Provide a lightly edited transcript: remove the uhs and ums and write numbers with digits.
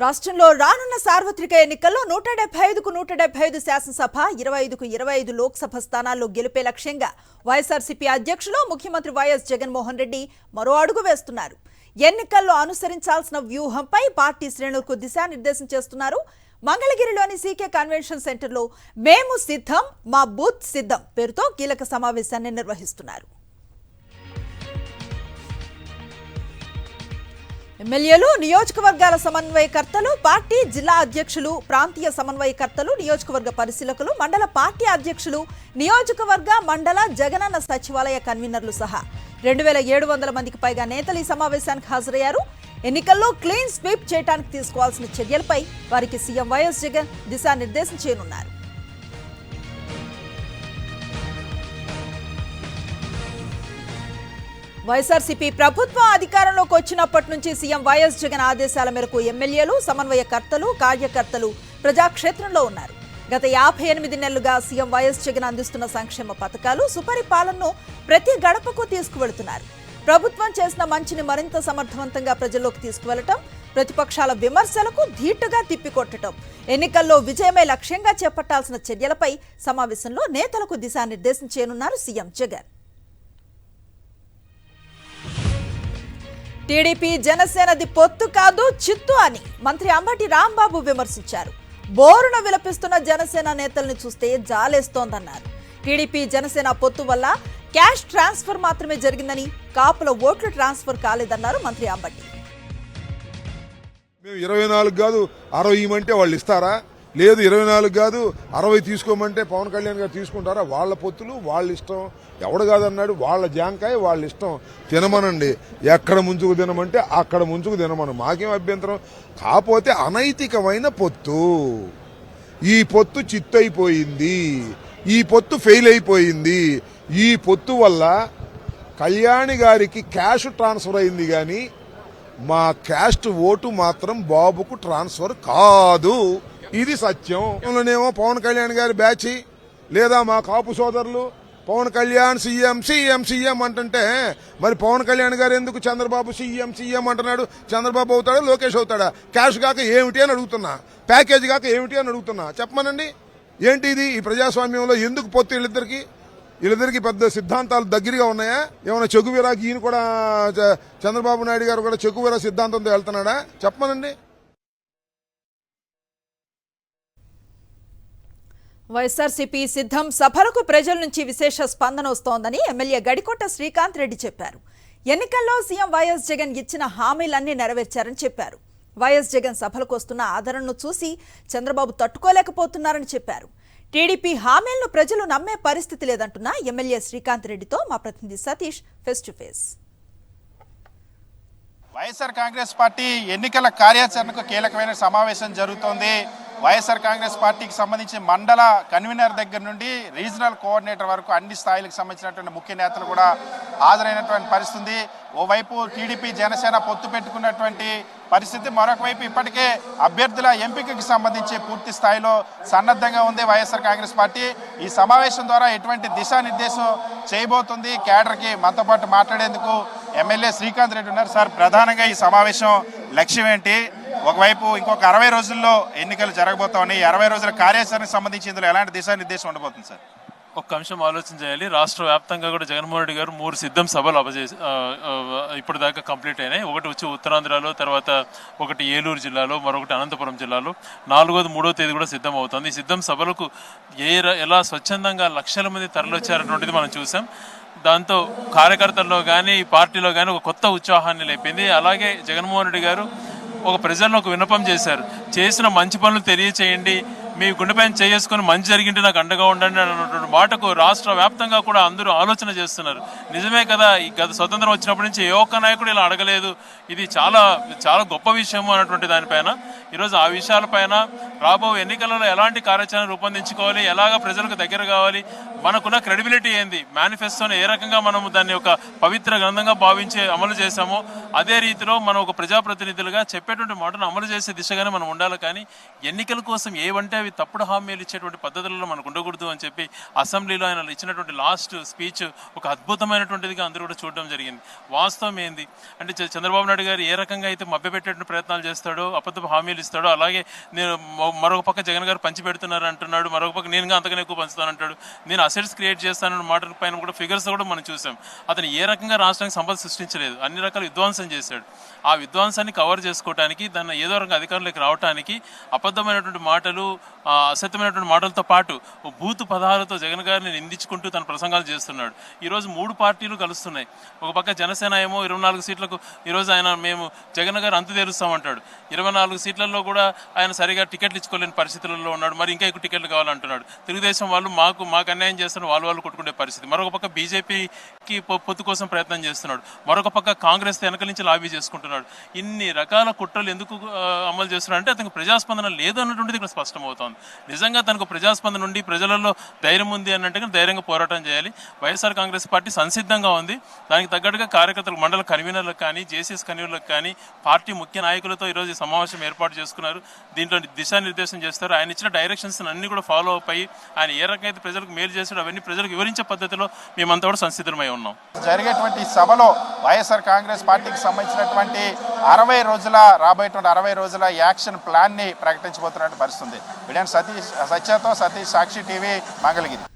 రాష్ట్రంలో రానున్న సార్వత్రిక ఎన్నికల్లో 175కు 175 శాసనసభ 25కు 25 లోక్సభ స్థానాల్లో గెలిపే లక్ష్యంగా వైఎస్ఆర్సీపీ అధ్యక్షులు ముఖ్యమంత్రి వైఎస్ జగన్మోహన్ రెడ్డి మరో అడుగు వేస్తున్నారు. ఎన్నికల్లో అనుసరించాల్సిన వ్యూహంపై పార్టీ శ్రేణులకు దిశానిర్దేశం చేస్తున్నారు. మంగళగిరిలోని సీకే కన్వెన్షన్ సెంటర్లో మేము సిద్ధం మా బూత్ సిద్ధం పేరుతో కీలక సమావేశాన్ని నిర్వహిస్తున్నారు. ఎమ్మెల్యేలు, నియోజకవర్గాల సమన్వయకర్తలు, పార్టీ జిల్లా అధ్యక్షులు, ప్రాంతీయ సమన్వయకర్తలు, నియోజకవర్గ పరిశీలకులు, మండల పార్టీ అధ్యక్షులు, నియోజకవర్గ మండల జగనన్న సచివాలయ కన్వీనర్లు సహా 2700 మందికి పైగా నేతలు ఈ సమావేశానికి హాజరయ్యారు. ఎన్నికల్లో క్లీన్ స్వీప్ చేయడానికి తీసుకోవాల్సిన చర్యలపై వారికి సీఎం వైఎస్ జగన్ దిశానిర్దేశం చేయనున్నారు. వైఎస్ఆర్సీపీ ప్రభుత్వం అధికారంలోకి వచ్చినప్పటి నుంచి సీఎం వైఎస్ జగన్ ఆదేశాల మేరకు ఎమ్మెల్యేలు, సమన్వయకర్తలు, కార్యకర్తలు ప్రజాక్షేత్రంలో ఉన్నారు. గత 58 నెలలుగా సీఎం వైఎస్ జగన్ అందిస్తున్న సంక్షేమ పథకాలు, సుపరిపాలనను ప్రతి గడపకు తీసుకువెళుతున్నారు. ప్రభుత్వం చేసిన మంచిని మరింత సమర్థవంతంగా ప్రజల్లోకి తీసుకువెళ్లటం, ప్రతిపక్షాల విమర్శలకు ధీటుగా తిప్పికొట్టడం, ఎన్నికల్లో విజయమే లక్ష్యంగా చేపట్టాల్సిన చర్యలపై సమావేశంలో నేతలకు దిశానిర్దేశం చేయనున్నారు సీఎం జగన్. టీడీపీ జనసేనది పొత్తు కాదు చిత్తు అని మంత్రి అంబటి రాంబాబు విమర్శించారు. బోరున విలపిస్తున్న జనసేన నేతల్ని చూస్తే జాలేస్తోందన్నారు. టీడీపీ జనసేన పొత్తు వల్ల క్యాష్ ట్రాన్స్ఫర్ మాత్రమే జరిగిందని, కాపుల ఓట్లు ట్రాన్స్ఫర్ కాలేదన్నారు మంత్రి అంబటి. మేము 24 కాదు 60 ఇవ్వమంటే వాళ్ళు ఇస్తారా? లేదు 24 కాదు 60 తీసుకోమంటే పవన్ కళ్యాణ్ గారు తీసుకుంటారా? వాళ్ళ పొత్తులు వాళ్ళ ఇష్టం. ఎవడు కాదన్నాడు? వాళ్ళ జాంకాయ వాళ్ళ ఇష్టం. తినమనండి, ఎక్కడ ముంచుకు తినమంటే అక్కడ ముంచుకు తినమను, మాకేం అభ్యంతరం. కాకపోతే అనైతికమైన పొత్తు, ఈ పొత్తు చిత్తైపోయింది, ఈ పొత్తు ఫెయిల్ అయిపోయింది. ఈ పొత్తు వల్ల కళ్యాణి గారికి క్యాష్ ట్రాన్స్ఫర్ అయింది కానీ మా క్యాస్ట్ ఓటు మాత్రం బాబుకు ట్రాన్స్ఫర్ కాదు. ఇది సత్యం. ఏమో పవన్ కళ్యాణ్ గారి బ్యాచ్ లేదా మా కాపు సోదరులు Pawan Kalyan CM CM CM అంటుంటే, మరి పవన్ కళ్యాణ్ గారు ఎందుకు చంద్రబాబు సీఎం సీఎం అంటున్నాడు? చంద్రబాబు అవుతాడా, లోకేష్ అవుతాడా? క్యాష్ కాక ఏమిటి అని అడుగుతున్నా, ప్యాకేజ్ కాక ఏమిటి అని అడుగుతున్నా. చెప్పమనండి, ఏంటి ఇది? ఈ ప్రజాస్వామ్యంలో ఎందుకు పొత్తు? వీళ్ళిద్దరికి పెద్ద సిద్ధాంతాలు దగ్గరగా ఉన్నాయా? ఏమైనా చెగువీరాకి ఈయన కూడా చంద్రబాబు నాయుడు గారు కూడా చెగువీరా సిద్ధాంతంతో వెళ్తున్నాడా? చెప్పమనండి. వైఎస్ఆర్సీపీ సిద్ధం సభలకు ప్రజల నుంచి విశేష స్పందన వస్తోందని ఎమ్మెల్యే గడికోట శ్రీకాంత్ రెడ్డి చెప్పారు. ఎన్నికల్లో సీఎం వైఎస్ జగన్ ఇచ్చిన హామీలన్నీ నెరవేర్చారని చెప్పారు. వైఎస్ జగన్ సభలకు వస్తున్న ఆదరణను చూసి చంద్రబాబు తట్టుకోలేకపోతున్నారని చెప్పారు. టీడీపీ హామీలను ప్రజలు నమ్మే పరిస్థితి లేదంటున్న ఎమ్మెల్యే శ్రీకాంత్ రెడ్డితో మా ప్రతినిధి Satish face to face. YSR Congress party ఎన్నికల కార్యాచరణకు కీలకమైన సమావేశం జరుగుతోంది. వైఎస్ఆర్ కాంగ్రెస్ పార్టీకి సంబంధించి మండల కన్వీనర్ దగ్గర నుండి రీజనల్ కోఆర్డినేటర్ వరకు అన్ని స్థాయిలకు సంబంధించినటువంటి ముఖ్య నేతలు కూడా హాజరైనటువంటి పరిస్థితి. ఓవైపు టీడీపీ జనసేన పొత్తు పెట్టుకున్నటువంటి పరిస్థితి, మరొక వైపు ఇప్పటికే అభ్యర్థుల ఎంపికకి సంబంధించి పూర్తి స్థాయిలో సన్నద్ధంగా ఉంది వైఎస్ఆర్ కాంగ్రెస్ పార్టీ. ఈ సమావేశం ద్వారా ఎటువంటి దిశానిర్దేశం చేయబోతుంది కేడర్కి? మనతో పాటు మాట్లాడేందుకు ఎమ్మెల్యే శ్రీకాంత్ రెడ్డి ఉన్నారు. సార్, ప్రధానంగా ఈ సమావేశం లక్ష్యం ఏంటి? ఒకవైపు ఇంకొక 60 రోజుల్లో ఎన్నికలు జరగబోతా ఉన్నాయి. 60 రోజుల కార్యాచరణకు సంబంధించి ఇందులో ఎలాంటి దిశానిర్దేశం ఉండబోతుంది సార్? ఒక్క అంశం ఆలోచన చేయాలి. రాష్ట్ర వ్యాప్తంగా కూడా జగన్మోహన్ రెడ్డి గారు 3 సిద్ధం సభలు ఇప్పుడు దాకా కంప్లీట్ అయినాయి. ఒకటి వచ్చి ఉత్తరాంధ్రలో, తర్వాత ఒకటి ఏలూరు జిల్లాలో, మరొకటి అనంతపురం జిల్లాలో, 4వ 3వ తేదీ కూడా సిద్ధం అవుతుంది. ఈ సిద్ధం సభలకు ఎలా స్వచ్ఛందంగా లక్షల మంది తరలివచ్చారనేటువంటిది మనం చూసాం. దాంతో కార్యకర్తల్లో కానీ పార్టీలో కానీ ఒక కొత్త ఉత్సాహాన్ని లేపింది. అలాగే జగన్మోహన్ రెడ్డి గారు ఒక ప్రజలను ఒక విన్నపం చేశారు. చేసిన మంచి పనులు తెలియచేయండి, మీ గుండెపైన చేసుకుని మంచి జరిగింటే నాకు అండగా ఉండండి అన్నటువంటి మాటకు రాష్ట్ర వ్యాప్తంగా కూడా అందరూ ఆలోచన చేస్తున్నారు. నిజమే కదా, ఈ గత స్వతంత్రం వచ్చినప్పటి నుంచి ఏ ఒక్క నాయకుడు ఇలా అడగలేదు. ఇది చాలా చాలా గొప్ప విషయం అన్నటువంటి దానిపైన ఈరోజు ఆ విషయాలపైన రాబో ఎన్నికలలో ఎలాంటి కార్యాచరణ రూపొందించుకోవాలి, ఎలాగ ప్రజలకు దగ్గర కావాలి, మనకున్న క్రెడిబిలిటీ ఏంది, మేనిఫెస్టోని ఏ రకంగా మనం దాన్ని ఒక పవిత్ర గ్రంథంగా భావించి అమలు చేశామో అదే రీతిలో మనం ఒక ప్రజాప్రతినిధులుగా చెప్పేటువంటి మాటను అమలు చేసే దిశగానే మనం ఉండాలి. కానీ ఎన్నికల కోసం ఏవంటే అవి తప్పుడు హామీలు ఇచ్చేటువంటి పద్ధతులలో మనకు ఉండకూడదు అని చెప్పి అసెంబ్లీలో ఆయన ఇచ్చినటువంటి లాస్ట్ స్పీచ్ ఒక అద్భుతమైనటువంటిదిగా అందరూ కూడా చూడడం జరిగింది. వాస్తవం ఏంది అంటే చంద్రబాబు నాయుడు గారు ఏ రకంగా అయితే మభ్యపెట్టేటువంటి ప్రయత్నాలు చేస్తాడో, అబద్ధపు హామీలు ఇస్తాడో, అలాగే నేను మరొక పక్క జగన్ గారు పంచి పెడుతున్నారు అంటున్నాడు, మరొక పక్క నేను అంతకన్నా ఎక్కువ పంచుతానంటాడు, నేను అసెట్స్ క్రియేట్ చేస్తానన్న మాట పైన కూడా ఫిగర్స్ కూడా మనం చూసాం. అతను ఏ రకంగా రాష్ట్రానికి సంపద సృష్టించలేదు, అన్ని రకాల విధ్వంసం చేశాడు. ఆ విధ్వంసాన్ని కవర్ చేసుకోవడానికి, దాన్ని ఏదో రకంగా అధికారంలోకి రావడానికి అబద్ధమైనటువంటి మాటలు, అసత్యమైనటువంటి మాటలతో పాటు బూతు పదాలతో జగన్ గారిని నిందించుకుంటూ తన ప్రసంగాలు చేస్తున్నాడు. ఈరోజు 3 పార్టీలు కలుస్తున్నాయి. ఒక పక్క జనసేన ఏమో 24 సీట్లకు ఈరోజు ఆయన మేము జగన్ గారు అంతు తీరుస్తామంటాడు. 24 సీట్లలో కూడా ఆయన సరిగా టికెట్లు ఇచ్చుకోలేని పరిస్థితులలో ఉన్నాడు. మరి ఇంకా ఎక్కువ టికెట్లు కావాలంటున్నాడు. తెలుగుదేశం వాళ్ళు మాకు అన్యాయం చేస్తున్న వాళ్ళు కొట్టుకునే పరిస్థితి. మరొక పక్క బీజేపీకి పొత్తు కోసం ప్రయత్నం చేస్తున్నాడు. మరొక పక్క కాంగ్రెస్ వెనక నుంచి లాబీ చేసుకుంటున్నాడు. ఇన్ని రకాల కుట్రలు ఎందుకు అమలు చేస్తున్నాడు అంటే అతనికి ప్రజాస్పందన లేదు అన్నటువంటిది ఇక్కడ స్పష్టమవుతోంది. నిజంగా తనకు ప్రజాస్పందన నుండి ప్రజలలో ధైర్యం ఉంది అన్నట్టుగా ధైర్యంగా పోరాటం చేయాలి. వైఎస్ఆర్ కాంగ్రెస్ పార్టీ సంసిద్ధంగా ఉంది. దానికి తగ్గట్టుగా కార్యకర్తలకు, మండల కన్వీనర్లకు కానీ, జేసీఎస్ కన్వీనర్లకు కానీ, పార్టీ ముఖ్య నాయకులతో ఈరోజు సమావేశం ఏర్పాటు చేసుకున్నారు. దీంట్లో దిశానిర్దేశం చేస్తారు. ఆయన ఇచ్చిన డైరెక్షన్స్ అన్ని కూడా ఫాలో అప్ అయ్యి ఆయన ఏ రకంగా అయితే ప్రజలకు మేలు చేస్తాడో అవన్నీ ప్రజలకు వివరించే పద్ధతిలో మేమంతా కూడా సంసిద్ధమై ఉన్నాం. జరిగేటువంటి సభలో వైఎస్ఆర్ కాంగ్రెస్ పార్టీకి సంబంధించినటువంటి 60 రోజుల రాబోయేటువంటి 60 రోజుల యాక్షన్ ప్లాన్ని ప్రకటించబోతున్నట్టు పరిస్థితుంది. వీడియో సతీష్ సత్యతో సతీష్, సాక్షి టీవీ, మంగళగిరి.